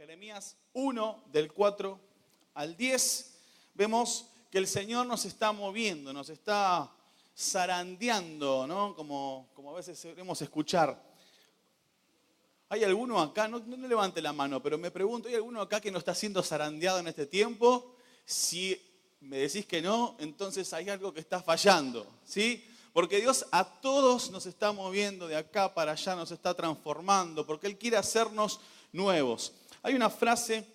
Jeremías 1, del 4 al 10, vemos que el Señor nos está moviendo, nos está zarandeando, ¿no? Como a veces queremos escuchar. ¿Hay alguno acá? No levante la mano, pero me pregunto, ¿hay alguno acá que no está siendo zarandeado en este tiempo? Si me decís que no, entonces hay algo que está fallando, ¿sí? Porque Dios a todos nos está moviendo de acá para allá, nos está transformando, porque Él quiere hacernos nuevos. Hay una frase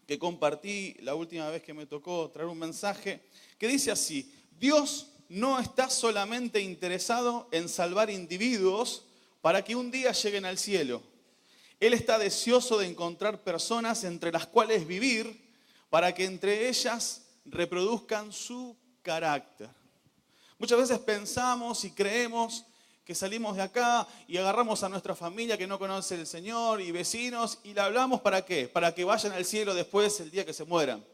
que compartí la última vez que me tocó traer un mensaje, que dice así: Dios no está solamente interesado en salvar individuos para que un día lleguen al cielo. Él está deseoso de encontrar personas entre las cuales vivir para que entre ellas reproduzcan su carácter. Muchas veces pensamos y creemos que salimos de acá y agarramos a nuestra familia que no conoce el Señor y vecinos y le hablamos ¿para qué? Para que vayan al cielo después el día que se mueran.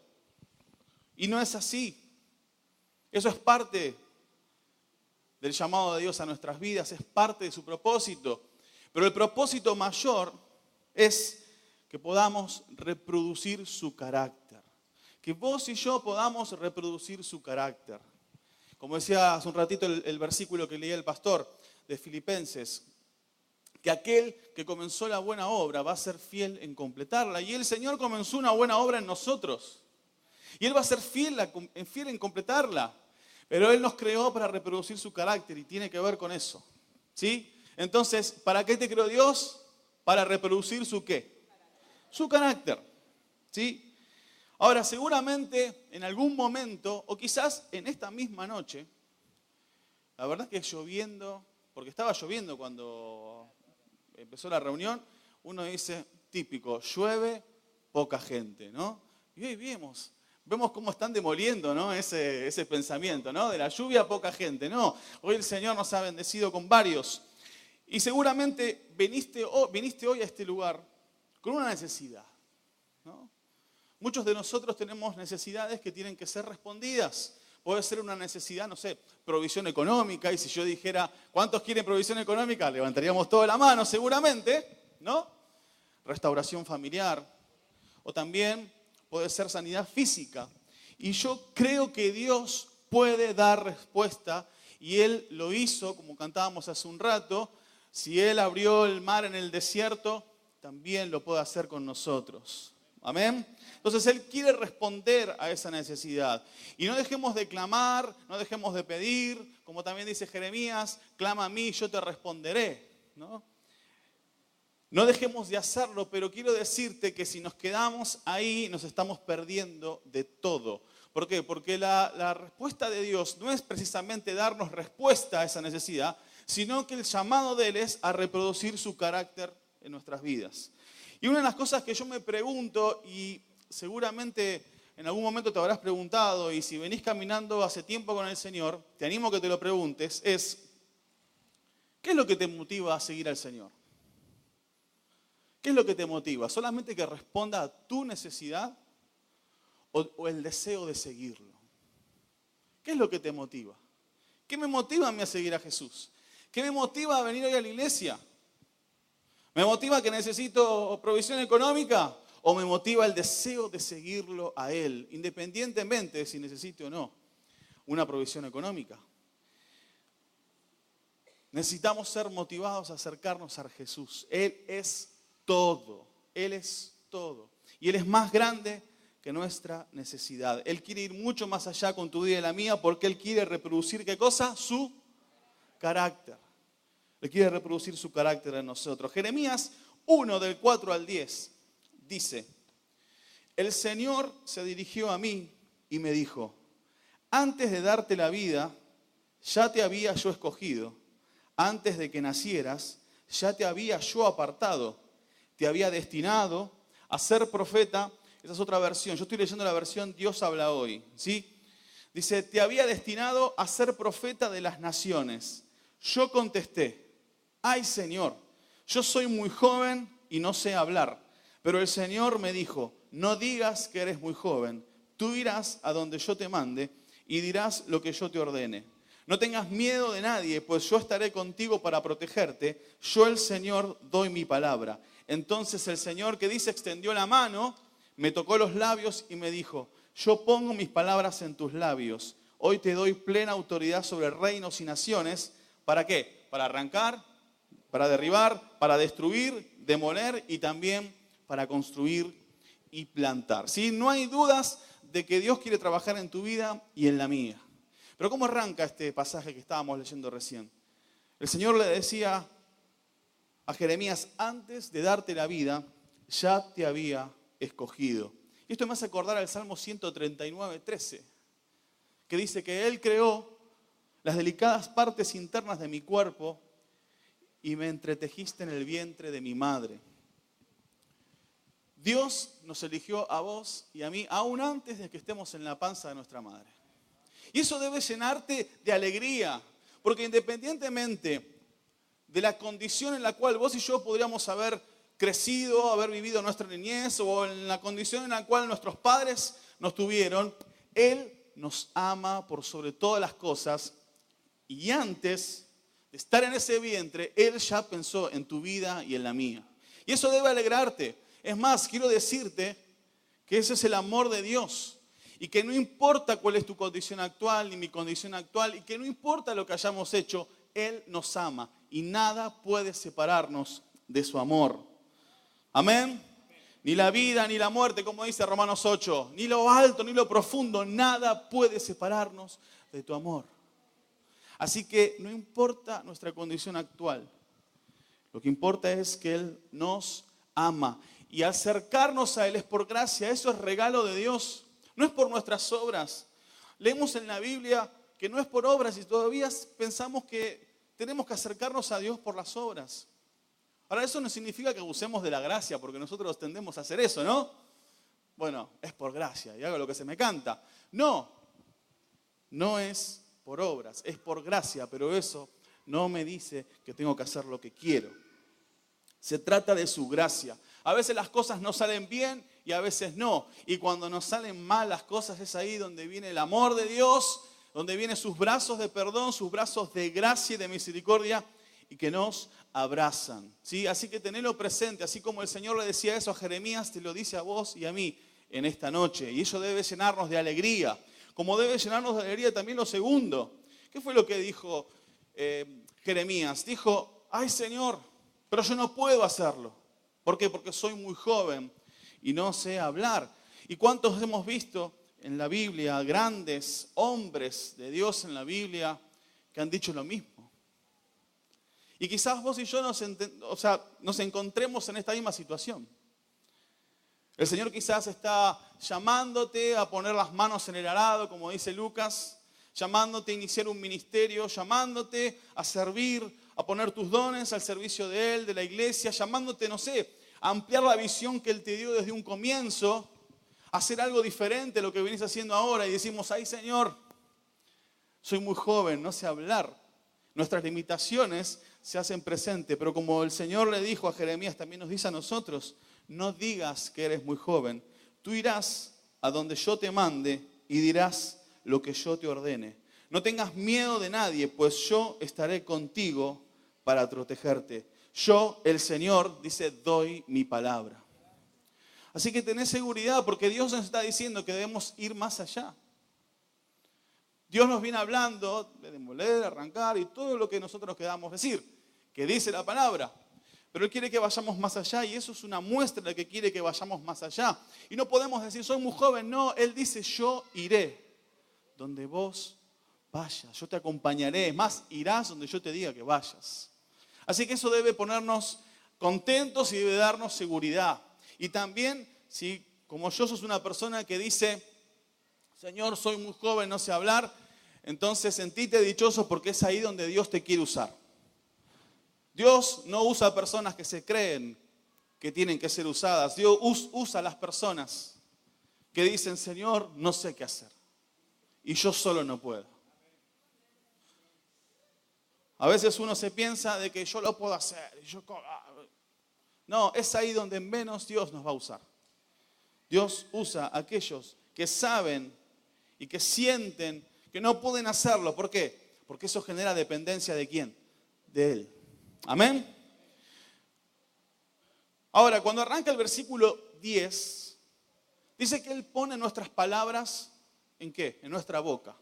Y no es así. Eso es parte del llamado de Dios a nuestras vidas, es parte de su propósito. Pero el propósito mayor es que podamos reproducir su carácter. Que vos y yo podamos reproducir su carácter. Como decía hace un ratito el versículo que leía el pastor de Filipenses, que aquel que comenzó la buena obra va a ser fiel en completarla. Y el Señor comenzó una buena obra en nosotros. Y Él va a ser fiel en completarla. Pero Él nos creó para reproducir su carácter y tiene que ver con eso. ¿Sí? Entonces, ¿para qué te creó Dios? Para reproducir su ¿qué? Su carácter. ¿Sí? Ahora, seguramente en algún momento, o quizás en esta misma noche, la verdad es que lloviendo, porque estaba lloviendo cuando empezó la reunión, uno dice, típico, llueve, poca gente, ¿no? Y hoy vemos cómo están demoliendo, ¿no? ese pensamiento, ¿no? De la lluvia, poca gente, ¿no? Hoy el Señor nos ha bendecido con varios. Y seguramente viniste hoy a este lugar con una necesidad, ¿no? Muchos de nosotros tenemos necesidades que tienen que ser respondidas. Puede ser una necesidad, no sé, provisión económica. Y si yo dijera, ¿cuántos quieren provisión económica? Levantaríamos toda la mano seguramente, ¿no? Restauración familiar. O también puede ser sanidad física. Y yo creo que Dios puede dar respuesta. Y Él lo hizo, como cantábamos hace un rato. Si Él abrió el mar en el desierto, también lo puede hacer con nosotros. Amén. Entonces Él quiere responder a esa necesidad. Y no dejemos de clamar, no dejemos de pedir, como también dice Jeremías, clama a mí y yo te responderé, ¿no? No dejemos de hacerlo, pero quiero decirte que si nos quedamos ahí, nos estamos perdiendo de todo. ¿Por qué? Porque la respuesta de Dios no es precisamente darnos respuesta a esa necesidad, sino que el llamado de Él es a reproducir su carácter en nuestras vidas. Y una de las cosas que yo me pregunto, y seguramente en algún momento te habrás preguntado, y si venís caminando hace tiempo con el Señor, te animo a que te lo preguntes, es, ¿qué es lo que te motiva a seguir al Señor? ¿Qué es lo que te motiva? ¿Solamente que responda a tu necesidad o el deseo de seguirlo? ¿Qué es lo que te motiva? ¿Qué me motiva a mí a seguir a Jesús? ¿Qué me motiva a venir hoy a la iglesia? ¿Me motiva que necesito provisión económica? ¿O me motiva el deseo de seguirlo a Él, independientemente de si necesite o no una provisión económica? Necesitamos ser motivados a acercarnos a Jesús. Él es todo. Él es todo. Y Él es más grande que nuestra necesidad. Él quiere ir mucho más allá con tu vida y la mía porque Él quiere reproducir, ¿qué cosa? Su carácter. Él quiere reproducir su carácter en nosotros. Jeremías 1, del 4 al 10, dice, el Señor se dirigió a mí y me dijo, antes de darte la vida, ya te había yo escogido. Antes de que nacieras, ya te había yo apartado. Te había destinado a ser profeta. Esa es otra versión. Yo estoy leyendo la versión Dios habla hoy, ¿sí? Dice, te había destinado a ser profeta de las naciones. Yo contesté, ay Señor, yo soy muy joven y no sé hablar. Pero el Señor me dijo, no digas que eres muy joven. Tú irás a donde yo te mande y dirás lo que yo te ordene. No tengas miedo de nadie, pues yo estaré contigo para protegerte. Yo el Señor doy mi palabra. Entonces el Señor, que dice, extendió la mano, me tocó los labios y me dijo, yo pongo mis palabras en tus labios. Hoy te doy plena autoridad sobre reinos y naciones. ¿Para qué? Para arrancar, para derribar, para destruir, demoler y también para construir y plantar. ¿Sí? No hay dudas de que Dios quiere trabajar en tu vida y en la mía. Pero ¿cómo arranca este pasaje que estábamos leyendo recién? El Señor le decía a Jeremías, antes de darte la vida, ya te había escogido. Y esto me hace acordar al Salmo 139:13, que dice que Él creó las delicadas partes internas de mi cuerpo y me entretejiste en el vientre de mi madre. Dios nos eligió a vos y a mí aún antes de que estemos en la panza de nuestra madre. Y eso debe llenarte de alegría, porque independientemente de la condición en la cual vos y yo podríamos haber crecido, haber vivido nuestra niñez o en la condición en la cual nuestros padres nos tuvieron, Él nos ama por sobre todas las cosas y antes de estar en ese vientre, Él ya pensó en tu vida y en la mía. Y eso debe alegrarte. Es más, quiero decirte que ese es el amor de Dios y que no importa cuál es tu condición actual ni mi condición actual y que no importa lo que hayamos hecho, Él nos ama y nada puede separarnos de su amor. Amén. Ni la vida ni la muerte, como dice Romanos 8, ni lo alto ni lo profundo, nada puede separarnos de tu amor. Así que no importa nuestra condición actual, lo que importa es que Él nos ama. Y acercarnos a Él es por gracia, eso es regalo de Dios, no es por nuestras obras. Leemos en la Biblia que no es por obras y todavía pensamos que tenemos que acercarnos a Dios por las obras. Ahora, eso no significa que abusemos de la gracia, porque nosotros tendemos a hacer eso, ¿no? Bueno, es por gracia y hago lo que se me canta. No es por obras, es por gracia, pero eso no me dice que tengo que hacer lo que quiero. Se trata de su gracia. A veces las cosas no salen bien y a veces no. Y cuando nos salen mal las cosas es ahí donde viene el amor de Dios, donde vienen sus brazos de perdón, sus brazos de gracia y de misericordia y que nos abrazan. ¿Sí? Así que tenedlo presente, así como el Señor le decía eso a Jeremías, te lo dice a vos y a mí en esta noche. Y eso debe llenarnos de alegría. Como debe llenarnos de alegría también lo segundo. ¿Qué fue lo que dijo Jeremías? Dijo, ay Señor, pero yo no puedo hacerlo. ¿Por qué? Porque soy muy joven y no sé hablar. ¿Y cuántos hemos visto en la Biblia, grandes hombres de Dios en la Biblia, que han dicho lo mismo? Y quizás vos y yo nos encontremos en esta misma situación. El Señor quizás está llamándote a poner las manos en el arado, como dice Lucas, llamándote a iniciar un ministerio, llamándote a servir, a poner tus dones al servicio de Él, de la iglesia, llamándote, no sé, a ampliar la visión que Él te dio desde un comienzo, a hacer algo diferente de lo que venís haciendo ahora y decimos, ay Señor, soy muy joven, no sé hablar. Nuestras limitaciones se hacen presentes, pero como el Señor le dijo a Jeremías, también nos dice a nosotros, no digas que eres muy joven, tú irás a donde yo te mande y dirás lo que yo te ordene. No tengas miedo de nadie, pues yo estaré contigo para protegerte. Yo, el Señor, dice, doy mi palabra. Así que tenés seguridad porque Dios nos está diciendo que debemos ir más allá. Dios nos viene hablando de demoler, arrancar y todo lo que nosotros queramos decir, que dice la palabra. Pero Él quiere que vayamos más allá y eso es una muestra de que quiere que vayamos más allá. Y no podemos decir, soy muy joven. No, Él dice, yo iré donde vos vayas. Yo te acompañaré. Es más, irás donde yo te diga que vayas. Así que eso debe ponernos contentos y debe darnos seguridad. Y también, si como yo sos una persona que dice, Señor, soy muy joven, no sé hablar, entonces sentite dichoso porque es ahí donde Dios te quiere usar. Dios no usa a personas que se creen que tienen que ser usadas. Dios usa a las personas que dicen, Señor, no sé qué hacer. Y yo solo no puedo. A veces uno se piensa de que yo lo puedo hacer. No, es ahí donde menos Dios nos va a usar. Dios usa a aquellos que saben y que sienten que no pueden hacerlo. ¿Por qué? Porque eso genera dependencia ¿de quién? De Él. Amén. Ahora, cuando arranca el versículo 10, dice que Él pone nuestras palabras, ¿en qué? En nuestra boca.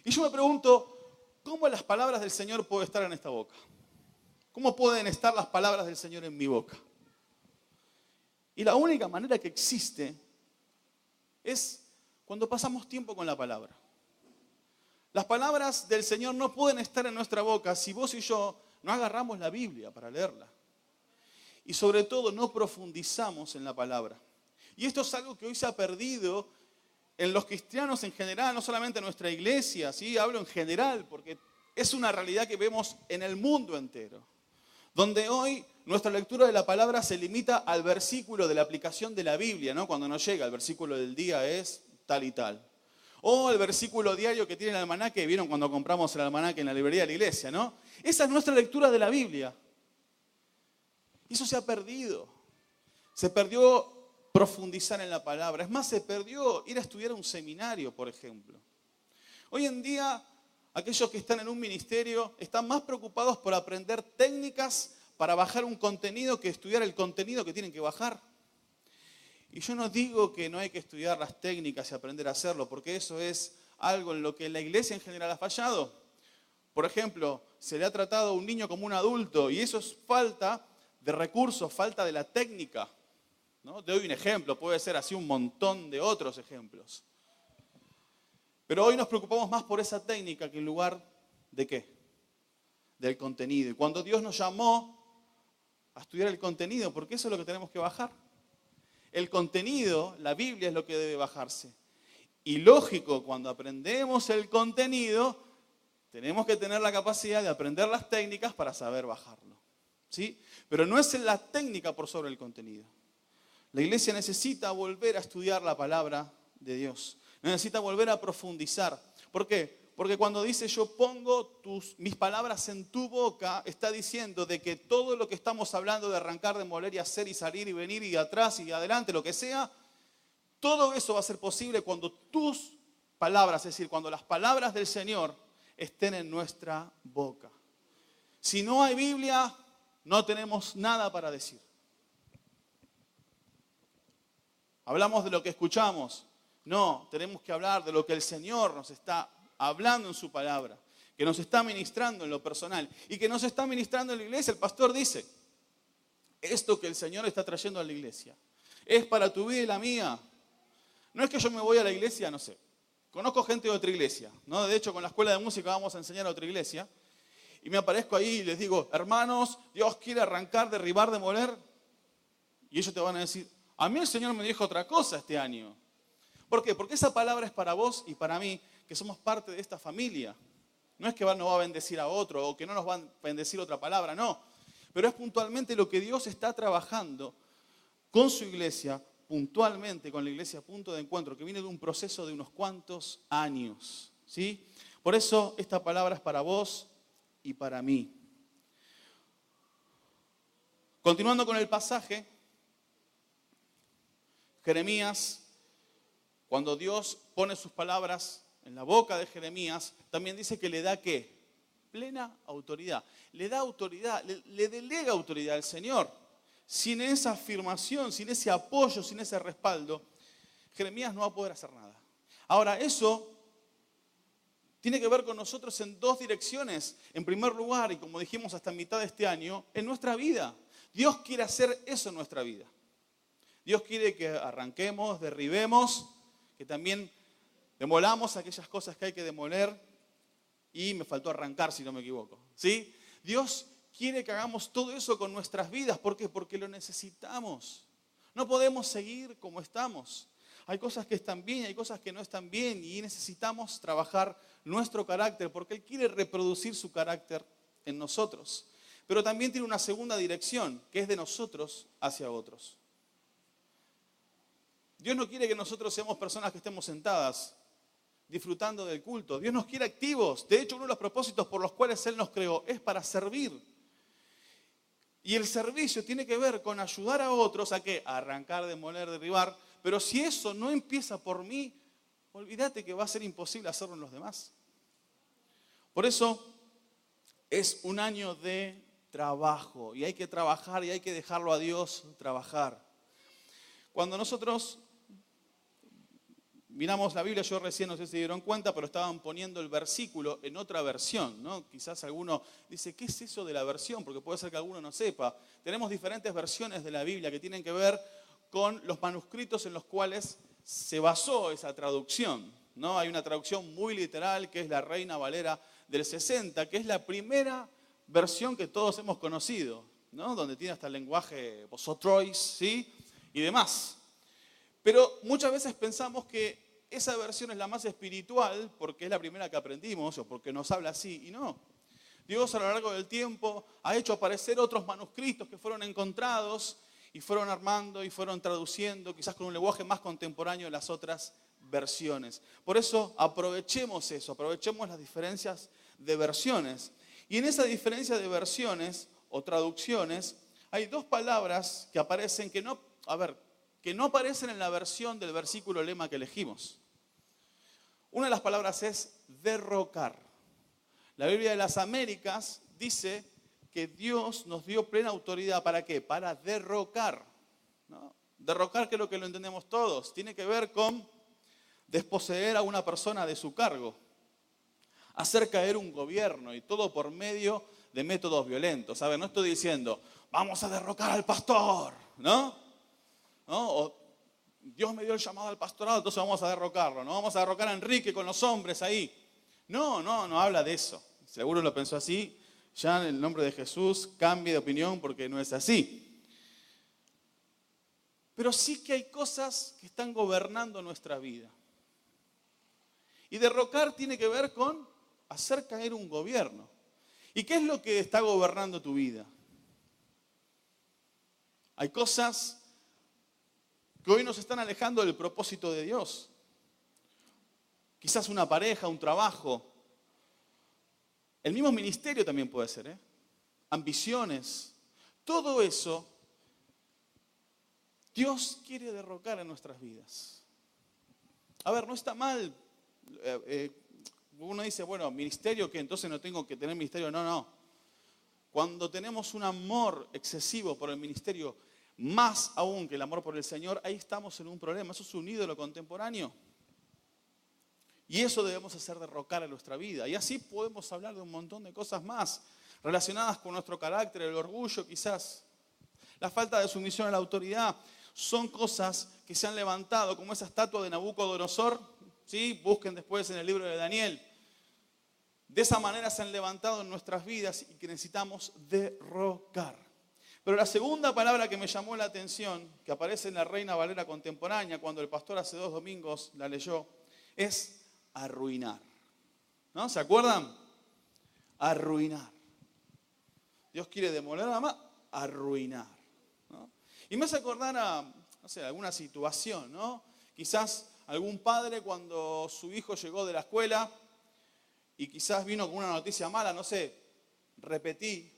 Y yo me pregunto, ¿cómo las palabras del Señor pueden estar en esta boca? ¿Cómo pueden estar las palabras del Señor en mi boca? Y la única manera que existe es cuando pasamos tiempo con la palabra. Las palabras del Señor no pueden estar en nuestra boca si vos y yo no agarramos la Biblia para leerla. Y sobre todo no profundizamos en la palabra. Y esto es algo que hoy se ha perdido en los cristianos en general, no solamente en nuestra iglesia, ¿sí? Hablo en general, porque es una realidad que vemos en el mundo entero. Donde hoy nuestra lectura de la palabra se limita al versículo de la aplicación de la Biblia, ¿no? Cuando nos llega el versículo del día es tal y tal. O el versículo diario que tiene el almanaque, ¿vieron cuando compramos el almanaque en la librería de la iglesia, no? Esa es nuestra lectura de la Biblia. Y eso se ha perdido. Se perdió profundizar en la palabra. Es más, se perdió ir a estudiar a un seminario, por ejemplo. Hoy en día, aquellos que están en un ministerio están más preocupados por aprender técnicas para bajar un contenido que estudiar el contenido que tienen que bajar. Y yo no digo que no hay que estudiar las técnicas y aprender a hacerlo, porque eso es algo en lo que la iglesia en general ha fallado. Por ejemplo, se le ha tratado a un niño como un adulto y eso es falta de recursos, falta de la técnica, ¿no? Te doy un ejemplo, puede ser así un montón de otros ejemplos. Pero hoy nos preocupamos más por esa técnica que en lugar de ¿qué? Del contenido. Y cuando Dios nos llamó a estudiar el contenido, porque eso es lo que tenemos que bajar. El contenido, la Biblia es lo que debe bajarse. Y lógico, cuando aprendemos el contenido, tenemos que tener la capacidad de aprender las técnicas para saber bajarlo. ¿Sí? Pero no es la técnica por sobre el contenido. La iglesia necesita volver a estudiar la palabra de Dios. Necesita volver a profundizar. ¿Por qué? Porque cuando dice yo pongo mis palabras en tu boca, está diciendo de que todo lo que estamos hablando de arrancar, de moler y hacer y salir y venir y atrás y adelante, lo que sea, todo eso va a ser posible cuando tus palabras, es decir, cuando las palabras del Señor estén en nuestra boca. Si no hay Biblia, no tenemos nada para decir. Hablamos de lo que escuchamos. No, tenemos que hablar de lo que el Señor nos está hablando en su palabra, que nos está ministrando en lo personal y que nos está ministrando en la iglesia. El pastor dice, esto que el Señor está trayendo a la iglesia es para tu vida y la mía. No es que yo me voy a la iglesia, no sé. Conozco gente de otra iglesia, ¿no? De hecho, con la escuela de música vamos a enseñar a otra iglesia. Y me aparezco ahí y les digo, hermanos, Dios quiere arrancar, derribar, demoler. Y ellos te van a decir, a mí el Señor me dijo otra cosa este año. ¿Por qué? Porque esa palabra es para vos y para mí, que somos parte de esta familia. No es que no va a bendecir a otro o que no nos va a bendecir otra palabra, no. Pero es puntualmente lo que Dios está trabajando con su iglesia, puntualmente con la iglesia Punto de Encuentro, que viene de un proceso de unos cuantos años, ¿sí? Por eso esta palabra es para vos y para mí. Continuando con el pasaje, Jeremías, cuando Dios pone sus palabras en la boca de Jeremías, también dice que le da ¿qué? Plena autoridad. Le da autoridad, le delega autoridad al Señor. Sin esa afirmación, sin ese apoyo, sin ese respaldo, Jeremías no va a poder hacer nada. Ahora, eso tiene que ver con nosotros en dos direcciones. En primer lugar, y como dijimos hasta mitad de este año, en nuestra vida. Dios quiere hacer eso en nuestra vida. Dios quiere que arranquemos, derribemos, que también demolamos aquellas cosas que hay que demoler. Y me faltó arrancar, si no me equivoco, ¿sí? Dios quiere que hagamos todo eso con nuestras vidas. ¿Por qué? Porque lo necesitamos. No podemos seguir como estamos. Hay cosas que están bien y hay cosas que no están bien. Y necesitamos trabajar nuestro carácter porque Él quiere reproducir su carácter en nosotros. Pero también tiene una segunda dirección, que es de nosotros hacia otros. Dios no quiere que nosotros seamos personas que estemos sentadas disfrutando del culto. Dios nos quiere activos. De hecho, uno de los propósitos por los cuales Él nos creó es para servir. Y el servicio tiene que ver con ayudar a otros a ¿qué? A arrancar, demoler, derribar. Pero si eso no empieza por mí, olvídate que va a ser imposible hacerlo en los demás. Por eso es un año de trabajo. Y hay que trabajar y hay que dejarlo a Dios trabajar. Cuando nosotros miramos la Biblia, yo recién no sé si se dieron cuenta, pero estaban poniendo el versículo en otra versión, ¿no? Quizás alguno dice, ¿qué es eso de la versión? Porque puede ser que alguno no sepa. Tenemos diferentes versiones de la Biblia que tienen que ver con los manuscritos en los cuales se basó esa traducción, ¿no? Hay una traducción muy literal que es la Reina Valera del 60, que es la primera versión que todos hemos conocido, ¿no? Donde tiene hasta el lenguaje vosotros, ¿sí? Y demás. Pero muchas veces pensamos que esa versión es la más espiritual porque es la primera que aprendimos o porque nos habla así, y no. Dios a lo largo del tiempo ha hecho aparecer otros manuscritos que fueron encontrados y fueron armando y fueron traduciendo, quizás con un lenguaje más contemporáneo, las otras versiones. Por eso aprovechemos eso, aprovechemos las diferencias de versiones. Y en esa diferencia de versiones o traducciones hay dos palabras que aparecen que no aparecen en la versión del versículo lema que elegimos. Una de las palabras es derrocar. La Biblia de las Américas dice que Dios nos dio plena autoridad, ¿para qué? Para derrocar, ¿no? Derrocar, creo que lo entendemos todos, tiene que ver con desposeer a una persona de su cargo, hacer caer un gobierno y todo por medio de métodos violentos. A ver, no estoy diciendo, vamos a derrocar al pastor, ¿no? O Dios me dio el llamado al pastorado, entonces vamos a derrocarlo, ¿no? Vamos a derrocar a Enrique con los hombres ahí. No habla de eso. Seguro lo pensó así. Ya en el nombre de Jesús cambie de opinión porque no es así. Pero sí que hay cosas que están gobernando nuestra vida. Y derrocar tiene que ver con hacer caer un gobierno. ¿Y qué es lo que está gobernando tu vida? Hay cosas que hoy nos están alejando del propósito de Dios. Quizás una pareja, un trabajo. El mismo ministerio también puede ser, ¿eh? Ambiciones. Todo eso, Dios quiere derrocar en nuestras vidas. A ver, no está mal. Uno dice, bueno, ¿ministerio qué? Entonces no tengo que tener ministerio. No. Cuando tenemos un amor excesivo por el ministerio, más aún que el amor por el Señor, ahí estamos en un problema. Eso es un ídolo contemporáneo. Y eso debemos hacer derrocar en nuestra vida. Y así podemos hablar de un montón de cosas más relacionadas con nuestro carácter, el orgullo quizás. La falta de sumisión a la autoridad son cosas que se han levantado, como esa estatua de Nabucodonosor. ¿Sí? Busquen después en el libro de Daniel. De esa manera se han levantado en nuestras vidas y que necesitamos derrocar. Pero la segunda palabra que me llamó la atención, que aparece en la Reina Valera contemporánea, cuando el pastor hace 2 domingos la leyó, es arruinar. ¿No? ¿Se acuerdan? Arruinar. Dios quiere demoler, nada más arruinar, ¿no? Y me hace acordar a, no sé, alguna situación, ¿no? Quizás algún padre cuando su hijo llegó de la escuela y quizás vino con una noticia mala, no sé, repetí,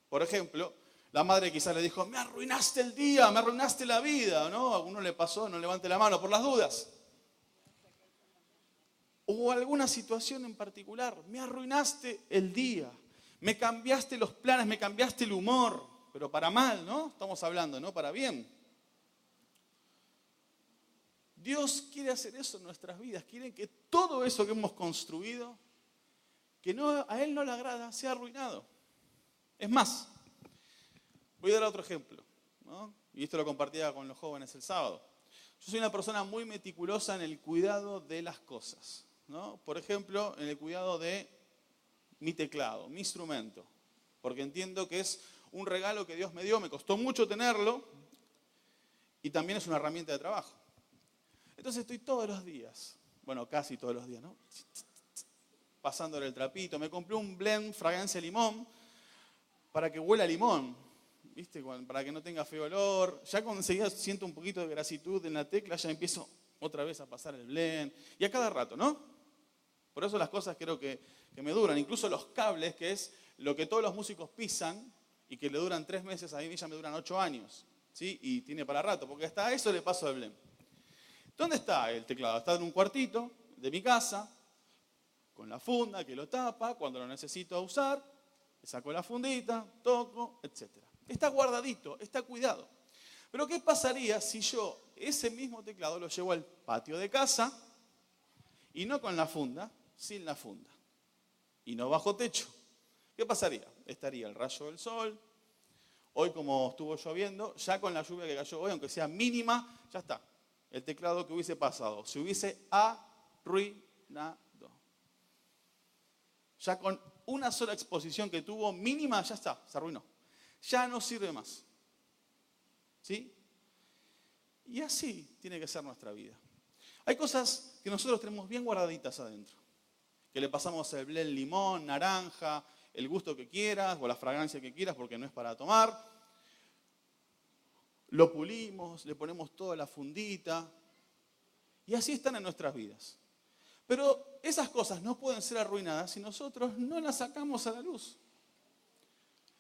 por ejemplo, la madre quizás le dijo, me arruinaste el día, me arruinaste la vida, ¿no? A alguno le pasó, no levante la mano por las dudas. O alguna situación en particular, me arruinaste el día, me cambiaste los planes, me cambiaste el humor, pero para mal, ¿no? Estamos hablando, ¿no? Para bien. Dios quiere hacer eso en nuestras vidas, quiere que todo eso que hemos construido, que a Él no le agrada, sea arruinado. Es más, voy a dar otro ejemplo, ¿no? Y esto lo compartía con los jóvenes el sábado. Yo soy una persona muy meticulosa en el cuidado de las cosas, ¿no? Por ejemplo, en el cuidado de mi teclado, mi instrumento, porque entiendo que es un regalo que Dios me dio, me costó mucho tenerlo y también es una herramienta de trabajo. Entonces estoy todos los días, bueno, casi todos los días, ¿no? Pasándole el trapito. Me compré un blend fragancia limón para que huela a limón, ¿viste? Para que no tenga feo olor. Ya cuando enseguida siento un poquito de grasitud en la tecla, ya empiezo otra vez a pasar el blend. Y a cada rato, ¿no? Por eso las cosas creo que me duran. Incluso los cables, que es lo que todos los músicos pisan y que le duran 3 meses, a mí ya me duran 8 años. ¿Sí? Y tiene para rato, porque hasta eso le paso el blend. ¿Dónde está el teclado? Está en un cuartito de mi casa, con la funda que lo tapa cuando lo necesito usar. Le saco la fundita, toco, etc. Está guardadito, está cuidado. Pero ¿qué pasaría si yo ese mismo teclado lo llevo al patio de casa y no con la funda, sin la funda? Y no bajo techo. ¿Qué pasaría? Estaría el rayo del sol. Hoy, como estuvo lloviendo, ya con la lluvia que cayó hoy, aunque sea mínima, ya está. El teclado que hubiese pasado se hubiese arruinado. Ya con una sola exposición que tuvo mínima, ya está, se arruinó. Ya no sirve más. ¿Sí? Y así tiene que ser nuestra vida. Hay cosas que nosotros tenemos bien guardaditas adentro. Que le pasamos el blend limón, naranja, el gusto que quieras o la fragancia que quieras porque no es para tomar. Lo pulimos, le ponemos toda la fundita y así están en nuestras vidas. Pero esas cosas no pueden ser arruinadas si nosotros no las sacamos a la luz.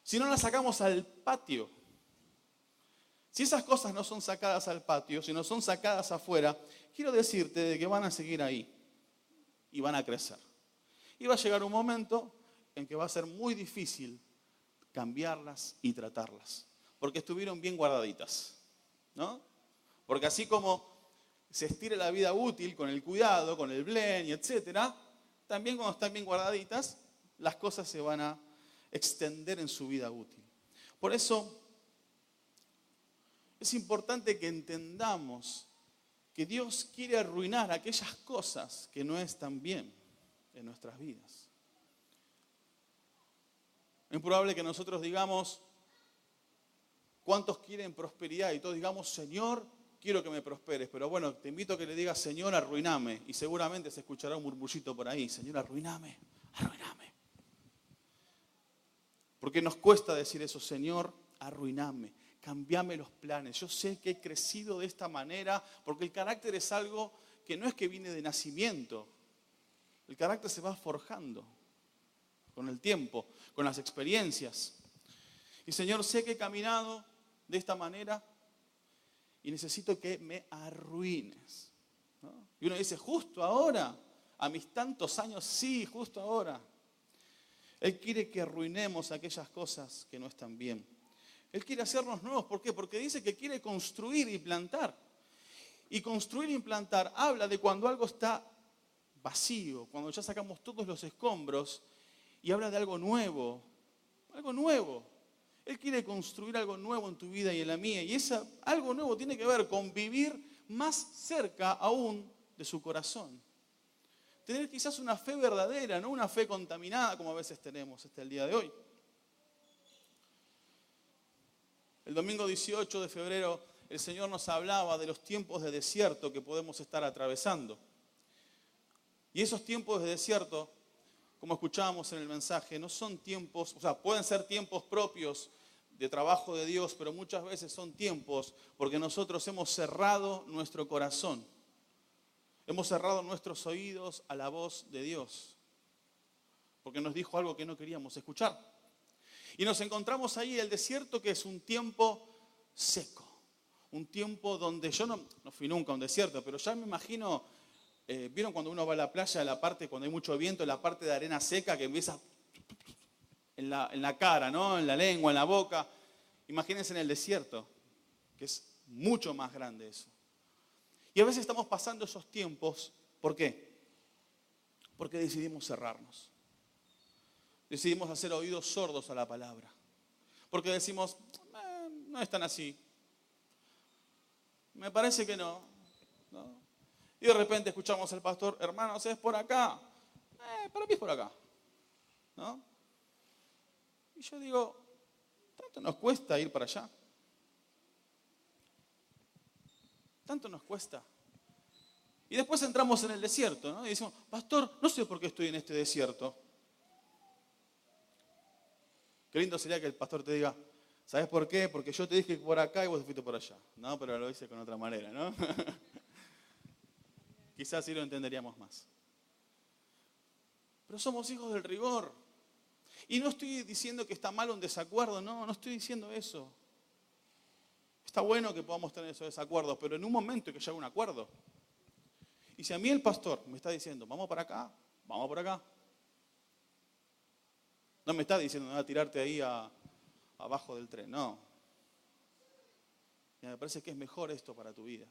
Si no las sacamos al patio. Si esas cosas no son sacadas al patio, si no son sacadas afuera, quiero decirte de que van a seguir ahí y van a crecer. Y va a llegar un momento en que va a ser muy difícil cambiarlas y tratarlas, porque estuvieron bien guardaditas, ¿no? Porque así como se estira la vida útil con el cuidado, con el blend y etcétera, también cuando están bien guardaditas, las cosas se van a extender en su vida útil. Por eso es importante que entendamos que Dios quiere arruinar aquellas cosas que no están bien en nuestras vidas. Es probable que nosotros digamos, ¿cuántos quieren prosperidad? Y todos digamos, Señor, quiero que me prosperes. Pero bueno, te invito a que le digas, Señor, arruiname. Y seguramente se escuchará un murmullito por ahí, Señor, arruiname, arruiname. Porque nos cuesta decir eso, Señor, arruiname, cambiame los planes. Yo sé que he crecido de esta manera, porque el carácter es algo que no es que viene de nacimiento. El carácter se va forjando con el tiempo, con las experiencias. Y Señor, sé que he caminado de esta manera y necesito que me arruines, ¿no? Y uno dice, justo ahora, a mis tantos años, sí, justo ahora. Él quiere que arruinemos aquellas cosas que no están bien. Él quiere hacernos nuevos. ¿Por qué? Porque dice que quiere construir y plantar. Y construir y plantar habla de cuando algo está vacío, cuando ya sacamos todos los escombros, y habla de algo nuevo. Algo nuevo. Él quiere construir algo nuevo en tu vida y en la mía. Y algo nuevo tiene que ver con vivir más cerca aún de su corazón. Tener quizás una fe verdadera, no una fe contaminada como a veces tenemos hasta el día de hoy. El domingo 18 de febrero el Señor nos hablaba de los tiempos de desierto que podemos estar atravesando. Y esos tiempos de desierto, como escuchábamos en el mensaje, no son tiempos, o sea, pueden ser tiempos propios de trabajo de Dios, pero muchas veces son tiempos porque nosotros hemos cerrado nuestro corazón. Hemos cerrado nuestros oídos a la voz de Dios, porque nos dijo algo que no queríamos escuchar. Y nos encontramos ahí, el desierto, que es un tiempo seco, un tiempo donde yo no fui nunca a un desierto, pero ya me imagino, ¿vieron cuando uno va a la playa, la parte cuando hay mucho viento, la parte de arena seca que empieza en la cara, ¿no? En la lengua, en la boca? Imagínense en el desierto, que es mucho más grande eso. Y a veces estamos pasando esos tiempos, ¿por qué? Porque decidimos cerrarnos. Decidimos hacer oídos sordos a la palabra. Porque decimos, no es tan así. Me parece que no. Y de repente escuchamos al pastor, hermanos, es por acá. Para mí es por acá. ¿No? Y yo digo, ¿tanto nos cuesta ir para allá? Tanto nos cuesta. Y después entramos en el desierto, ¿no? Y decimos, pastor, no sé por qué estoy en este desierto. Qué lindo sería que el pastor te diga, ¿sabes por qué? Porque yo te dije por acá y vos fuiste por allá. No, pero lo hice con otra manera, ¿no? Quizás sí lo entenderíamos más. Pero somos hijos del rigor. Y no estoy diciendo que está mal un desacuerdo, no estoy diciendo eso. Está bueno que podamos tener esos desacuerdos, pero en un momento que llegue un acuerdo. Y si a mí el pastor me está diciendo, vamos para acá, vamos por acá. No me está diciendo, a tirarte ahí abajo del tren, no. Me parece que es mejor esto para tu vida.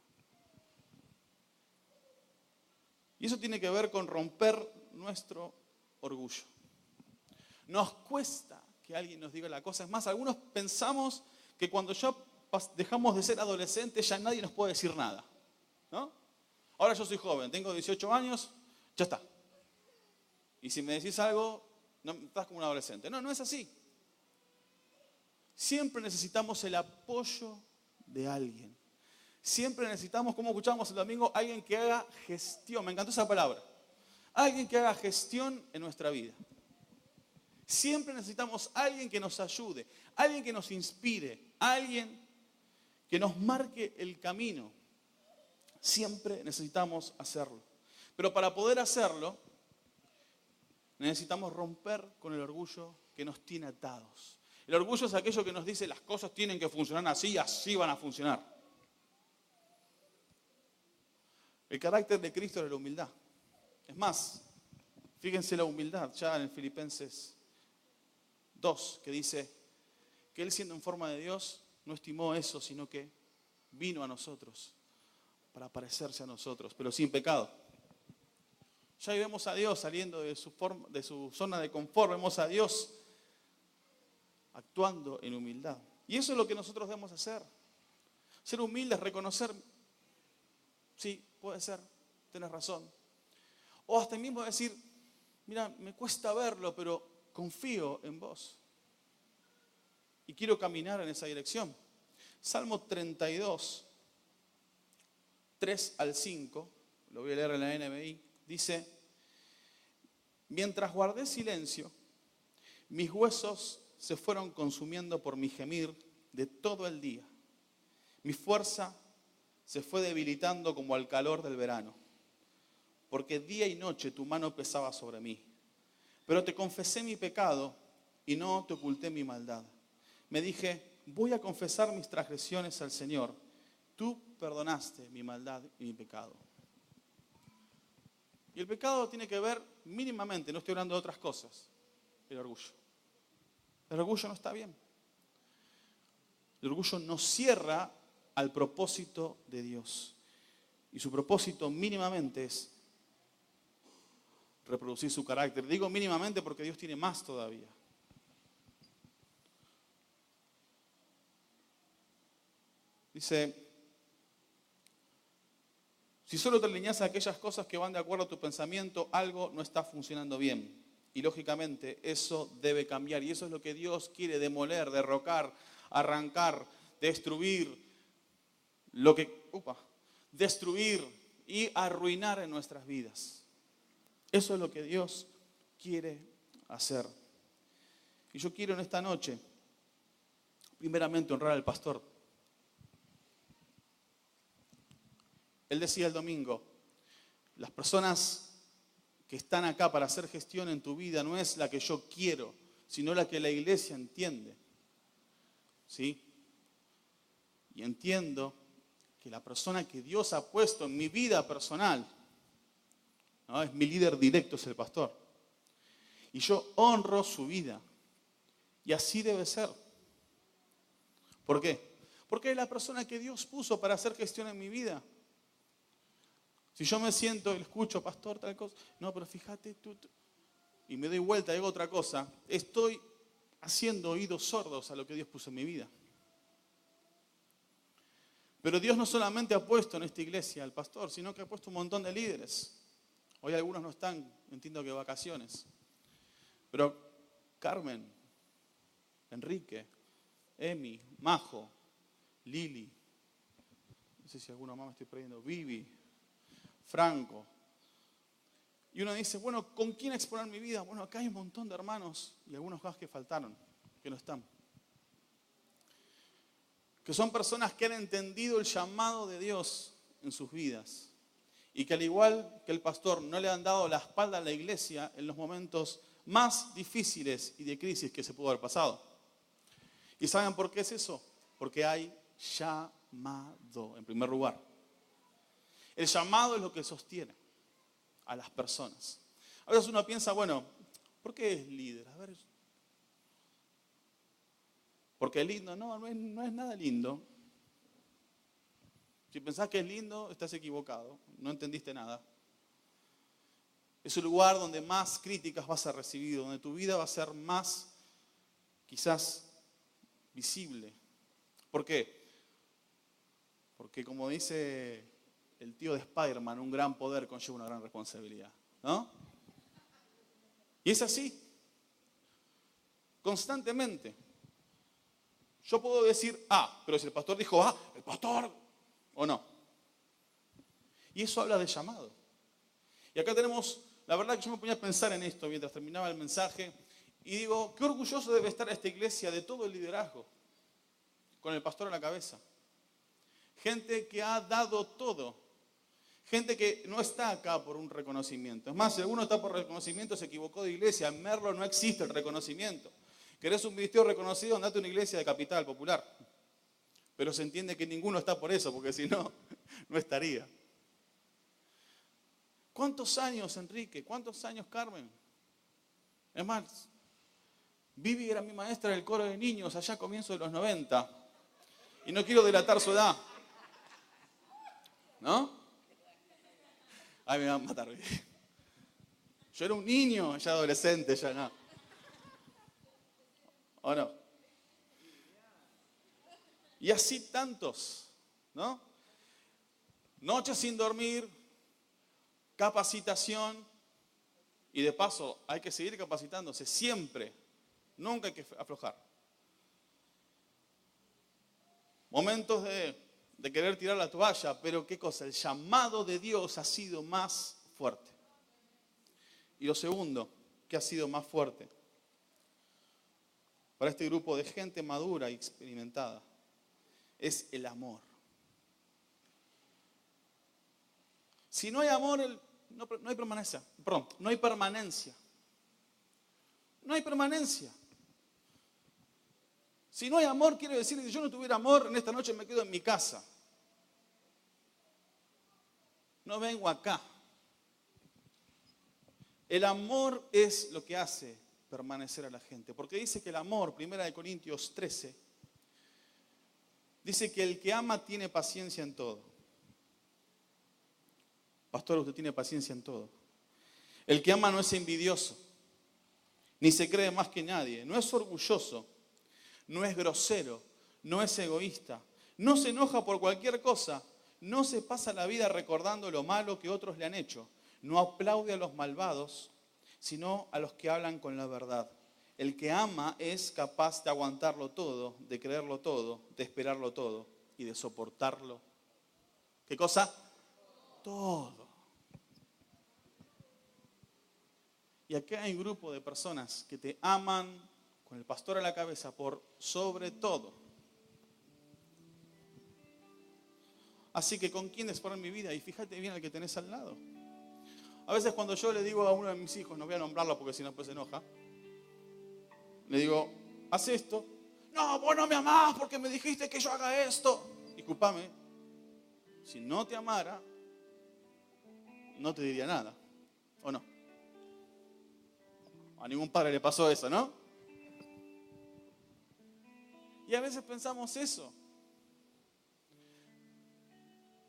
Y eso tiene que ver con romper nuestro orgullo. Nos cuesta que alguien nos diga la cosa. Es más, algunos pensamos que cuando ya dejamos de ser adolescentes ya nadie nos puede decir nada, ¿no? Ahora yo soy joven, tengo 18 años, ya está. Y si me decís algo, no estás como un adolescente. No, no es así. Siempre necesitamos el apoyo de alguien. Siempre necesitamos, como escuchábamos el domingo, alguien que haga gestión. Me encantó esa palabra. Alguien que haga gestión en nuestra vida. Siempre necesitamos alguien que nos ayude, alguien que nos inspire, alguien que nos marque el camino. Siempre necesitamos hacerlo. Pero para poder hacerlo, necesitamos romper con el orgullo que nos tiene atados. El orgullo es aquello que nos dice las cosas tienen que funcionar así y así van a funcionar. El carácter de Cristo era la humildad. Es más, fíjense la humildad ya en Filipenses 2, que dice que Él siendo en forma de Dios no estimó eso, sino que vino a nosotros para parecerse a nosotros, pero sin pecado. Ya ahí vemos a Dios saliendo de su zona de confort, vemos a Dios actuando en humildad. Y eso es lo que nosotros debemos hacer. Ser humildes, reconocer, sí, puede ser, tenés razón. O hasta mismo decir, mira, me cuesta verlo, pero confío en vos. Y quiero caminar en esa dirección. Salmo 32, 3 al 5, lo voy a leer en la NBI, dice, mientras guardé silencio, mis huesos se fueron consumiendo por mi gemir de todo el día. Mi fuerza se fue debilitando como al calor del verano, porque día y noche tu mano pesaba sobre mí. Pero te confesé mi pecado y no te oculté mi maldad. Me dije, voy a confesar mis transgresiones al Señor. Tú perdonaste mi maldad y mi pecado. Y el pecado tiene que ver mínimamente, no estoy hablando de otras cosas, el orgullo. El orgullo no está bien. El orgullo nos cierra al propósito de Dios. Y su propósito mínimamente es reproducir su carácter. Digo mínimamente porque Dios tiene más todavía. Dice, si solo te alineas a aquellas cosas que van de acuerdo a tu pensamiento, algo no está funcionando bien. Y lógicamente eso debe cambiar. Y eso es lo que Dios quiere demoler, derrocar, arrancar, destruir, destruir y arruinar en nuestras vidas. Eso es lo que Dios quiere hacer. Y yo quiero en esta noche, primeramente, honrar al pastor. Él decía el domingo, las personas que están acá para hacer gestión en tu vida no es la que yo quiero, sino la que la iglesia entiende. ¿Sí? Y entiendo que la persona que Dios ha puesto en mi vida personal, ¿no? Es mi líder directo, es el pastor. Y yo honro su vida. Y así debe ser. ¿Por qué? Porque es la persona que Dios puso para hacer gestión en mi vida. Si yo me siento y le escucho, pastor, tal cosa, no, pero fíjate tú, y me doy vuelta y hago otra cosa, estoy haciendo oídos sordos a lo que Dios puso en mi vida. Pero Dios no solamente ha puesto en esta iglesia al pastor, sino que ha puesto un montón de líderes. Hoy algunos no están, entiendo que vacaciones. Pero Carmen, Enrique, Emi, Majo, Lili, no sé si alguno más me estoy perdiendo, Vivi, Franco. Y uno dice, bueno, ¿con quién exponer mi vida? Bueno, acá hay un montón de hermanos y algunos más que faltaron, que no están. Que son personas que han entendido el llamado de Dios en sus vidas. Y que al igual que el pastor no le han dado la espalda a la iglesia en los momentos más difíciles y de crisis que se pudo haber pasado. ¿Y saben por qué es eso? Porque hay llamado, en primer lugar. El llamado es lo que sostiene a las personas. A veces uno piensa, bueno, ¿por qué es líder? A ver, Porque es lindo, no es nada lindo. Si pensás que es lindo, estás equivocado, no entendiste nada. Es un lugar donde más críticas vas a recibir, donde tu vida va a ser más, quizás, visible. ¿Por qué? Porque como dice el tío de Spider-Man, un gran poder conlleva una gran responsabilidad, ¿no? Y es así, constantemente. Yo puedo decir, pero si el pastor dijo, el pastor, o no. Y eso habla de llamado. Y acá tenemos, la verdad que yo me ponía a pensar en esto mientras terminaba el mensaje, y digo, qué orgulloso debe estar esta iglesia de todo el liderazgo, con el pastor a la cabeza. Gente que ha dado todo. Gente que no está acá por un reconocimiento. Es más, si alguno está por reconocimiento, se equivocó de iglesia. En Merlo no existe el reconocimiento. ¿Querés un ministerio reconocido? Andate a una iglesia de Capital Popular. Pero se entiende que ninguno está por eso, porque si no, no estaría. ¿Cuántos años, Enrique? ¿Cuántos años, Carmen? Es más, Vivi era mi maestra del coro de niños allá a comienzos de los 90. Y no quiero delatar su edad. ¿No? Ay, me van a matar. Yo era un niño, ya adolescente, ya no. ¿O no? Y así tantos, ¿no? Noches sin dormir, capacitación, y de paso hay que seguir capacitándose siempre, nunca hay que aflojar. Momentos de querer tirar la toalla, pero ¿qué cosa? El llamado de Dios ha sido más fuerte. Y lo segundo, que ha sido más fuerte para este grupo de gente madura y experimentada, es el amor. Si no hay amor, no hay permanencia. Perdón, no hay permanencia. No hay permanencia. Si no hay amor, quiere decir que si yo no tuviera amor, en esta noche me quedo en mi casa. No vengo acá. El amor es lo que hace permanecer a la gente. Porque dice que el amor, 1 Corintios 13, dice que el que ama tiene paciencia en todo. Pastor, usted tiene paciencia en todo. El que ama no es envidioso, ni se cree más que nadie, no es orgulloso, no es grosero, no es egoísta, no se enoja por cualquier cosa, no se pasa la vida recordando lo malo que otros le han hecho, no aplaude a los malvados, sino a los que hablan con la verdad. El que ama es capaz de aguantarlo todo, de creerlo todo, de esperarlo todo y de soportarlo. ¿Qué cosa? Todo. Y acá hay un grupo de personas que te aman con el pastor a la cabeza por sobre todo. Así que ¿con quién exponer mi vida? Y fíjate bien al que tenés al lado. A veces cuando yo le digo a uno de mis hijos, no voy a nombrarlo porque si no después se enoja, le digo, haz esto. No, vos no me amás porque me dijiste que yo haga esto. Discúlpame, si no te amara, no te diría nada, ¿o no? A ningún padre le pasó eso, ¿no? Y a veces pensamos eso.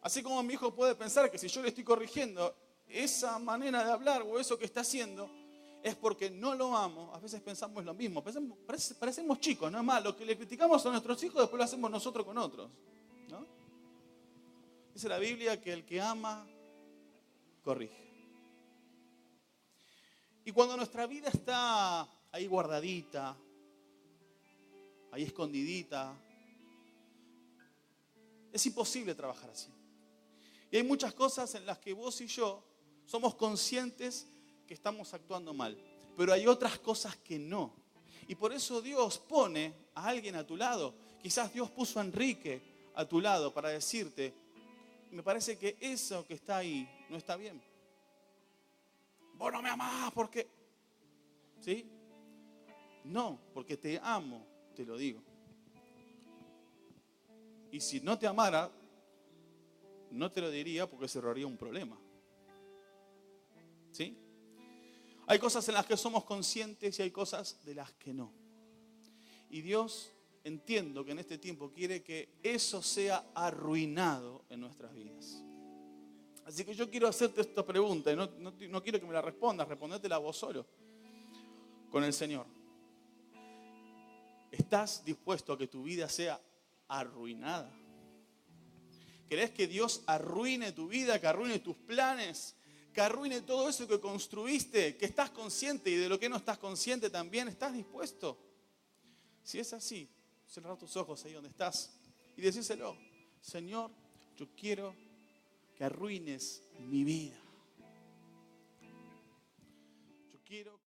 Así como mi hijo puede pensar que si yo le estoy corrigiendo esa manera de hablar o eso que está haciendo es porque no lo amo, a veces pensamos lo mismo. Parecemos chicos, no es más. Lo que le criticamos a nuestros hijos después lo hacemos nosotros con otros, ¿no? Dice la Biblia que el que ama, corrige. Y cuando nuestra vida está ahí guardadita, ahí escondidita, es imposible trabajar así. Y hay muchas cosas en las que vos y yo somos conscientes que estamos actuando mal. Pero hay otras cosas que no. Y por eso Dios pone a alguien a tu lado. Quizás Dios puso a Enrique a tu lado para decirte, me parece que eso que está ahí no está bien. Vos no me amás porque... ¿Sí? No, porque te amo, te lo digo. Y si no te amara, no te lo diría porque se ahorraría un problema. ¿Sí? Hay cosas en las que somos conscientes y hay cosas de las que no. Y Dios entiendo que en este tiempo quiere que eso sea arruinado en nuestras vidas. Así que yo quiero hacerte esta pregunta y no quiero que me la respondas, respondétela vos solo con el Señor. ¿Estás dispuesto a que tu vida sea arruinada? ¿Querés que Dios arruine tu vida, que arruine tus planes, que arruine todo eso que construiste, que estás consciente y de lo que no estás consciente también? ¿Estás dispuesto? Si es así, cierra tus ojos ahí donde estás y decíselo: Señor, yo quiero que arruines mi vida. Yo quiero